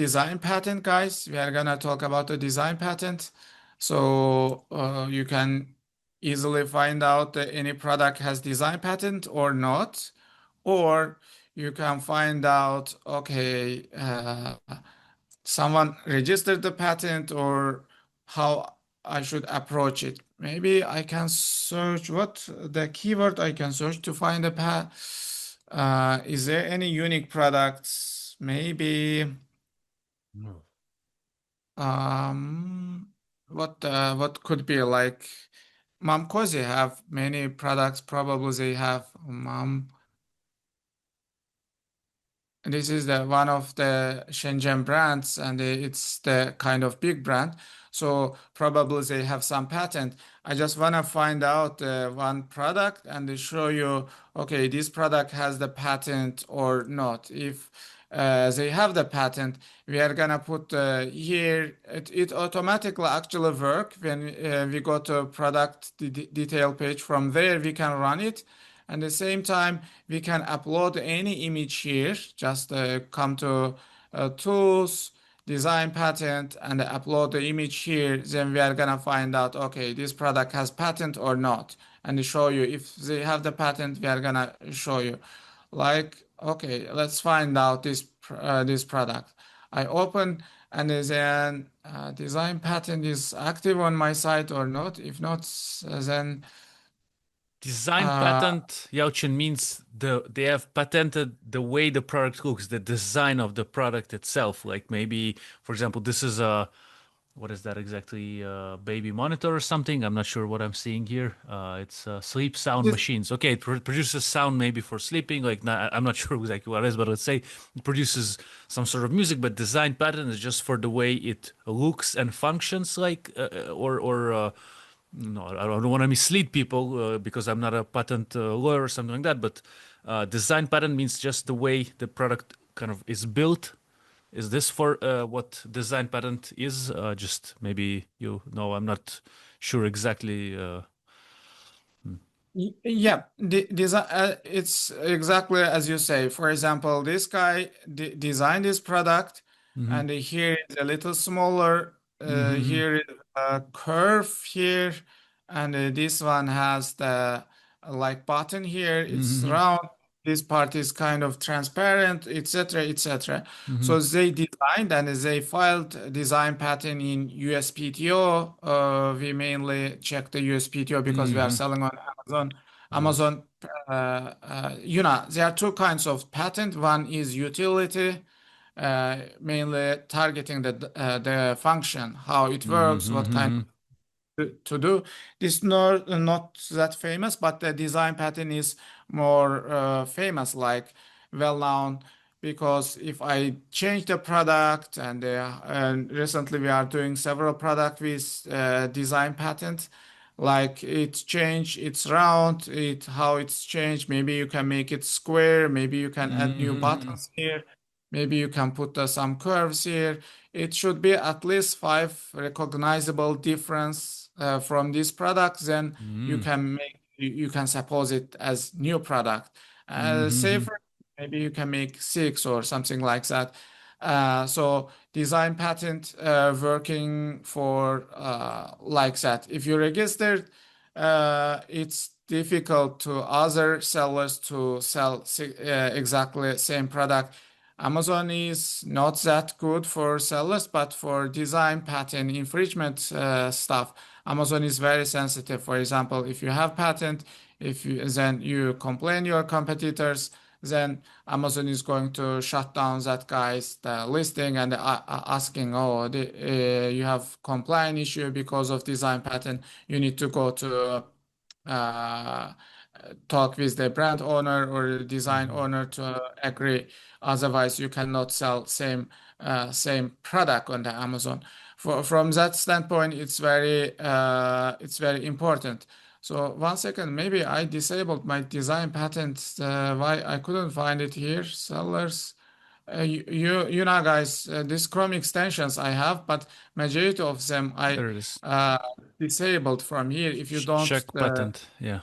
design patent, guys. We are gonna talk about the design patent. So you can easily find out that any product has design patent or not, or you can find out, okay, someone registered the patent or how I should approach it. Maybe I can search what the keyword I can search to find a patent. Is there any unique products? Maybe. No. Um, what could be like Cozy have many products. Probably they have This is the one of the Shenzhen brands, and it's the kind of big brand. So probably they have some patent. I just want to find out one product and they show you, okay, this product has the patent or not. If they have the patent, we are gonna put here. It automatically actually work when we go to product detail page. From there, we can run it. At the same time, we can upload any image here. Just come to tools, design patent, and upload the image here. Then we are gonna find out, okay, this product has patent or not, and show you. If they have the patent, we are gonna show you. Like, okay, let's find out this product. I open and then design patent is active on my site or not. If not, then Design uh, patent, Yauchen, means they have patented the way the product looks, the design of the product itself. Like maybe, for example, this is a what is that exactly? Baby monitor or something? I'm not sure what I'm seeing here. It's sleep sound this, machines. Okay, it produces sound maybe for sleeping. Like I'm not sure exactly what it is, but let's say it produces some sort of music. But design pattern is just for the way it looks and functions. Like or no, I don't want to mislead people because I'm not a patent lawyer or something like that. But design pattern means just the way the product kind of is built. Is this for what design patent is? Just maybe you know, I'm not sure exactly. Yeah, it's exactly as you say. For example, this guy designed this product, Mm-hmm. and here is a little smaller. Mm-hmm. Here is a curve here, and this one has the like button here. It's Mm-hmm. round. This part is kind of transparent, etc., etc. Mm-hmm. So they designed and they filed design patent in USPTO. We mainly check the USPTO because we are Mm-hmm. selling on Amazon. Yes. Amazon, there are two kinds of patent. One is utility, mainly targeting the function, how it works, what kind Mm-hmm. to do. This not that famous, but the design pattern is more famous, like well known. Because if I change the product, and recently we are doing several product with design patent, like it's changed, it's round, it how it's changed. Maybe you can make it square. Maybe you can add new Mm-hmm. buttons here. Maybe you can put some curves here. It should be at least five recognizable difference from this product. Then you can suppose it as new product. Mm-hmm. Safer, maybe you can make six or something like that. So design patent working for like that. If you registered, it's difficult to other sellers to sell exactly same product. Amazon is not that good for sellers, but for design patent infringement stuff, Amazon is very sensitive. For example, if you have patent, if you then you complain your competitors, then Amazon is going to shut down that guy's listing and asking, oh, you have compliance issue because of design patent. You need to go to uh, talk with the brand owner or the design Mm-hmm. owner to agree. Otherwise, you cannot sell same product on the Amazon. From that standpoint, it's very important. So one second, maybe I disabled my design patent. Why I couldn't find it here? Sellers. You know, guys, these Chrome extensions I have, but majority of them I There it is. uh, disabled from here. If you don't, Check patent. Yeah.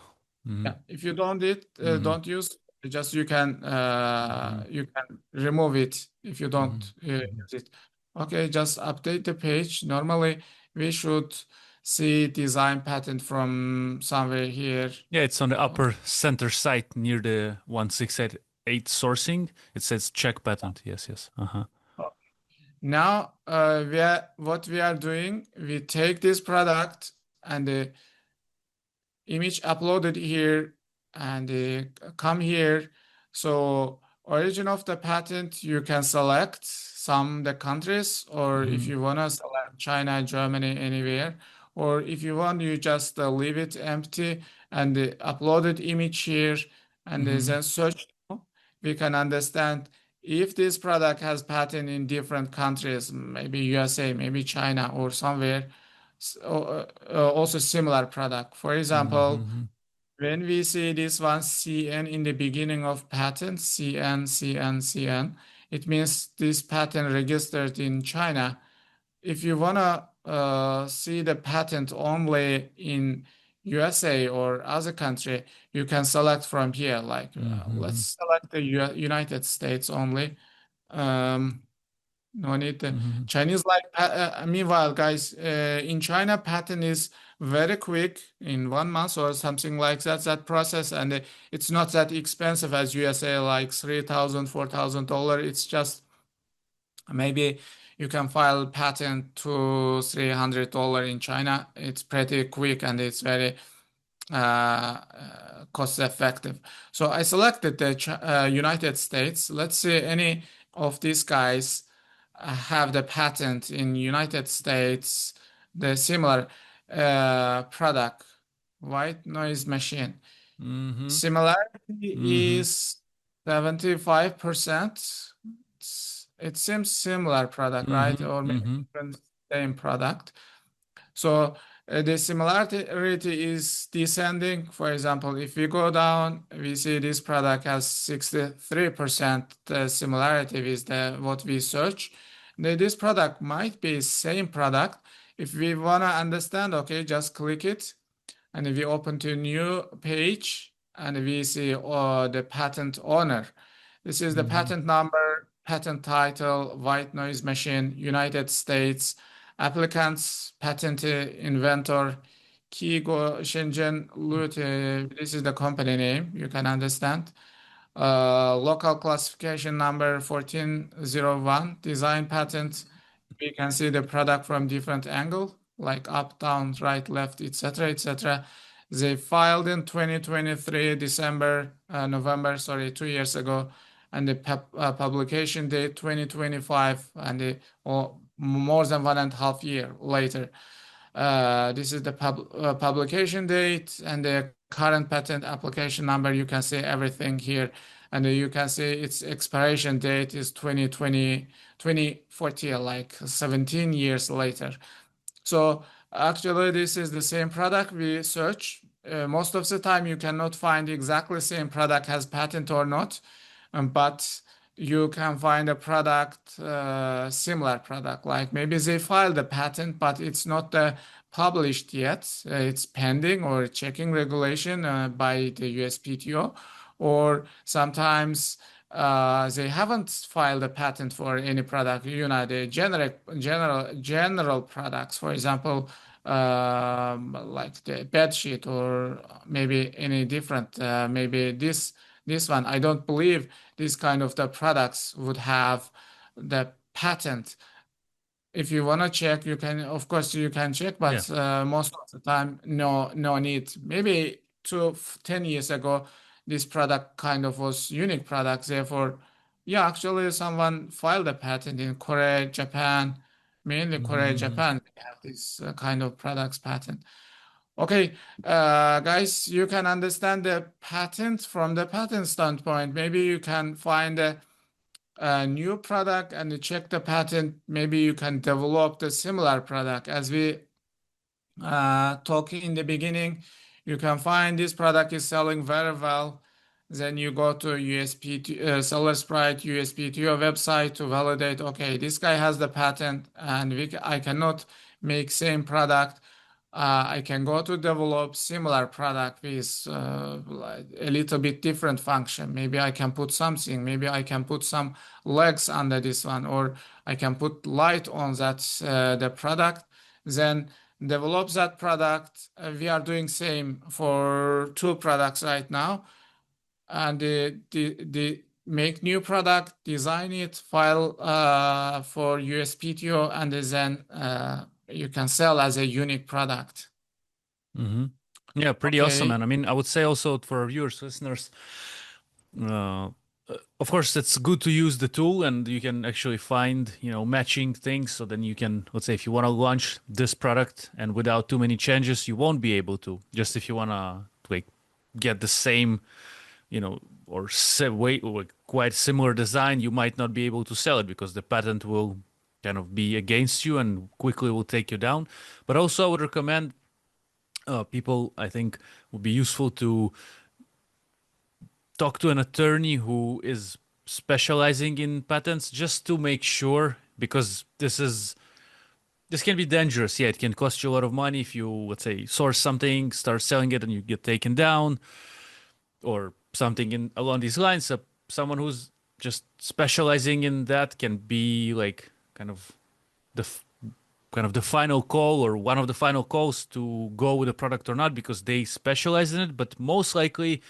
Mm-hmm. yeah, if you Mm-hmm. don't use, just Mm-hmm. you can remove it if you don't Mm-hmm. use it. Okay, just update the page. Normally, we should see design patent from somewhere here. Yeah, it's on the Okay. upper center side near the 1688 sourcing. It says check patent. Yes, yes. Uh-huh. Now, what we are doing, we take this product and the image uploaded here and come here. So origin of the patent, you can select some the countries, or if Mm-hmm. you want to select China, Germany, anywhere, or if you want, you just leave it empty and the uploaded image here and Mm-hmm. then search. We can understand if this product has patent in different countries, maybe USA, maybe China, or somewhere also similar product. For example, Mm-hmm. when we see this one CN in the beginning of patent, CN, CN, CN, it means this patent registered in China. If you wanna see the patent only in USA or other country, you can select from here. Like Mm-hmm. let's select the United States only. Um, no need. Mm-hmm. Chinese like meanwhile, guys, in China, patent is very quick in 1 month or something like that. That process and it's not that expensive as USA, like 3,000, $4,000. It's just maybe you can file patent to $300 in China. It's pretty quick and it's very cost effective. So I selected the United States. Let's see any of these guys have the patent in United States, the similar product, white noise machine. Mm-hmm. Similarity Mm-hmm. is 75%. It seems similar product, right? Mm-hmm. Or maybe Mm-hmm. different same product. So the similarity is descending. For example, if we go down, we see this product has 63% similarity with what we search. This product might be same product. If we want to understand, okay, just click it and we open to new page and we see the patent owner. This is the Mm-hmm. patent number, patent title, white noise machine, United States, applicants, patentee, inventor, Kigo Shenzhen Lute. This is the company name. You can understand. Local classification number 1401, design patent. We can see the product from different angle, like up, down, right, left, etc., etc. They filed in 2023, December, November, sorry, 2 years ago, and the publication date 2025, and more than 1.5 year later. This is the publication date and the current patent application number. You can see everything here. And you can see its expiration date is 2020, 2040, like 17 years later. So actually, this is the same product we search. Most of the time, you cannot find exactly same product has patent or not, but you can find a product, similar product. Like maybe they filed the patent, but it's not published yet. It's pending or checking regulation by the USPTO, or sometimes they haven't filed a patent for any product, the general products, for example, like the bed sheet or maybe any different, maybe this one. I don't believe this kind of the products would have the patent. If you want to check, you can, of course, you can check, Yeah. but most of the time, no need. Maybe 10 years ago, this product kind of was unique product. Therefore, yeah, actually, someone filed a patent in Korea, Japan, mainly Korea, Mm-hmm. Japan. They have this kind of products patent. Okay, guys, you can understand the patent from the patent standpoint. Maybe you can find a new product and check the patent. Maybe you can develop the similar product. As we talked in the beginning, you can find this product is selling very well. Then you go to SellerSprite, USPTO website to validate, okay, this guy has the patent and I cannot make same product I can go to develop similar product with like a little bit different function. Maybe I can put something, maybe I can put some legs under this one, or I can put light on that the product, then develop that product. We are doing same for two products right now, and the make new product, design it, file for USPTO, and then you can sell as a unique product. Hmm. Yeah, pretty awesome, Okay. man. I mean, I would say also for our viewers, listeners, uh, of course, it's good to use the tool and you can actually find, matching things. So then you can, let's say, if you want to launch this product and without too many changes, you won't be able to. Just if you want to like get the same, or way or quite similar design, you might not be able to sell it because the patent will kind of be against you and quickly will take you down. But also, I would recommend people, I think, would be useful to talk to an attorney who is specializing in patents just to make sure, because this can be dangerous. Yeah, it can cost you a lot of money if you, let's say, source something, start selling it, and you get taken down, or something in along these lines. So someone who's just specializing in that can be like the kind of the final call or one of the final calls to go with a product or not because they specialize in it. But most likely,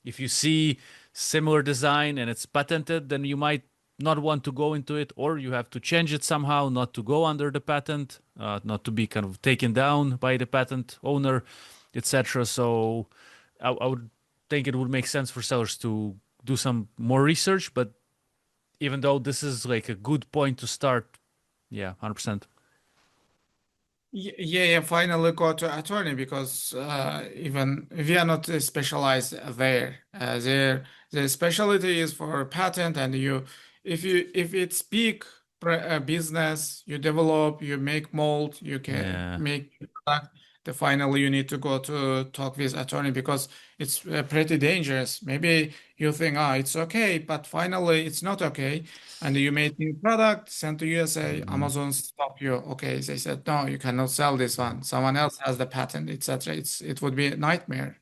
if you see similar design and it's patented, then you might not want to go into it, or you have to change it somehow not to go under the patent, not to be kind of taken down by the patent owner, etc. So I would think it would make sense for sellers to do some more research. But even though this is like a good point to start, yeah, 100%. Yeah, yeah, finally go to attorney because even we are not specialized there. The specialty is for patent, and if it's big business, you develop, you make mold, you can Yeah. make product. The finally you need to go to talk with attorney because it's pretty dangerous. Maybe you think, it's okay, but finally it's not okay, and you made new product, sent to USA, Mhm. Amazon stop you. Okay, they said no, you cannot sell this one. Someone else has the patent, etc. It would be a nightmare.